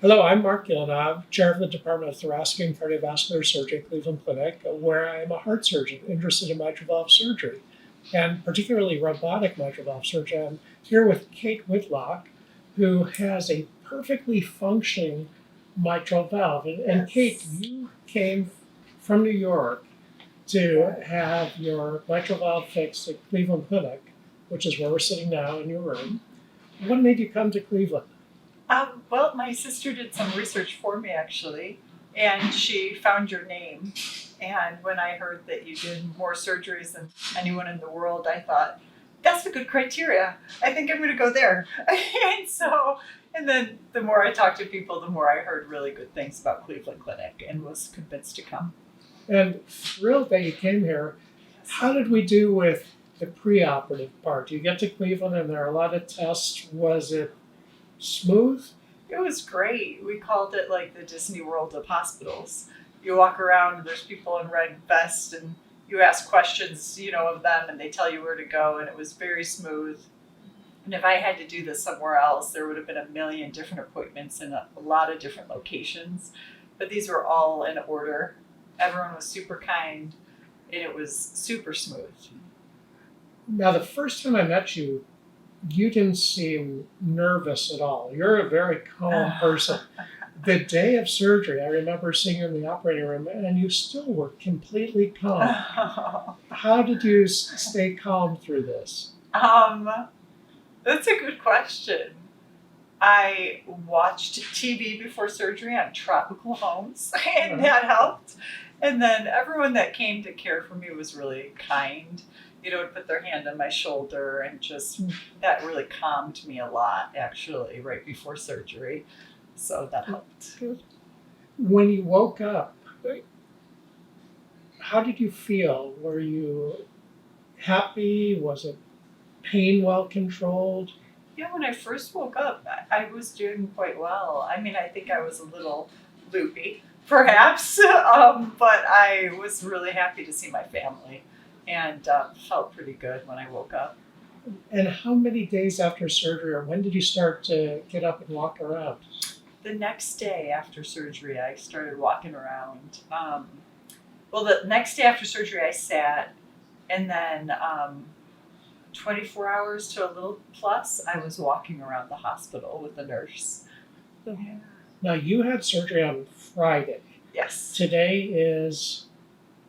Hello, I'm Marc Gillinov, chair of the Department of Thoracic and Cardiovascular Surgery at Cleveland Clinic, where I am a heart surgeon interested in mitral valve surgery, and particularly robotic mitral valve surgery. I'm here with Kate Whitlock, who has a perfectly functioning mitral valve. And Kate, Yes. you came from New York to have your mitral valve fixed at Cleveland Clinic, which is where we're sitting now in your room. What made you come to Cleveland? Well, my sister did some research for me actually, and she found your name. And when I heard that you did more surgeries than anyone in the world, I thought, that's a good criteria. I think I'm going to go there. And then the more I talked to people, the more I heard really good things about Cleveland Clinic and was convinced to come. And thrilled that you came here. How did we do with the preoperative part? You get to Cleveland and there are a lot of tests. Was it smooth? It was great. We called it like the Disney World of hospitals. You walk around and there's people in red vests and you ask questions, of them and they tell you where to go, and it was very smooth. And if I had to do this somewhere else, there would have been a million different appointments in a lot of different locations. But these were all in order. Everyone was super kind and it was super smooth. Now, the first time I met you, you didn't seem nervous at all. You're a very calm person. The day of surgery, I remember seeing you in the operating room, and you still were completely calm. How did you stay calm through this? That's a good question. I watched TV before surgery on tropical homes, and that helped. And then everyone that came to care for me was really kind. Would put their hand on my shoulder, and just that really calmed me a lot, actually, right before surgery. So that helped. When you woke up, how did you feel? Were you happy? Was it pain well controlled? Yeah, when I first woke up, I was doing quite well. I mean, I think I was a little loopy, perhaps, but I was really happy to see my family and felt pretty good when I woke up. And how many days after surgery, or when did you start to get up and walk around? The next day after surgery, I started walking around. The next day after surgery, I sat, and then 24 hours to a little plus, I was walking around the hospital with the nurse. Yeah. Now, you had surgery on Friday. Yes. Today is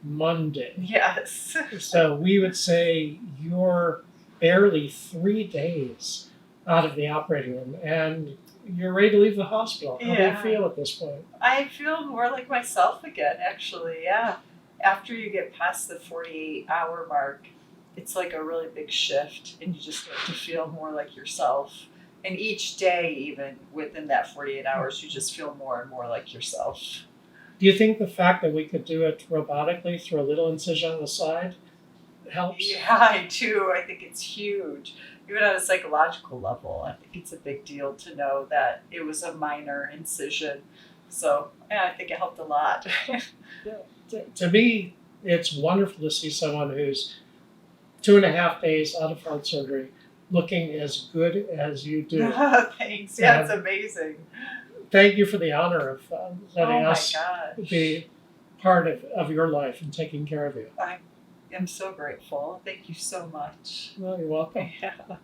Monday. Yes. So we would say you're barely 3 days out of the operating room, and you're ready to leave the hospital. How do you feel at this point? I feel more like myself again, actually, yeah. After you get past the 48-hour mark, it's like a really big shift, and you just start to feel more like yourself. And each day, even within that 48 hours, you just feel more and more like yourself. Do you think the fact that we could do it robotically through a little incision on the side helps? Yeah, I do. I think it's huge. Even on a psychological level, I think it's a big deal to know that it was a minor incision. So, yeah, I think it helped a lot. To me, it's wonderful to see someone who's 2.5 days out of heart surgery looking as good as you do. Thanks. Yeah, it's amazing. Thank you for the honor of letting us gosh. be part of your life and taking care of you. I am so grateful. Thank you so much. Well, you're welcome. Yeah.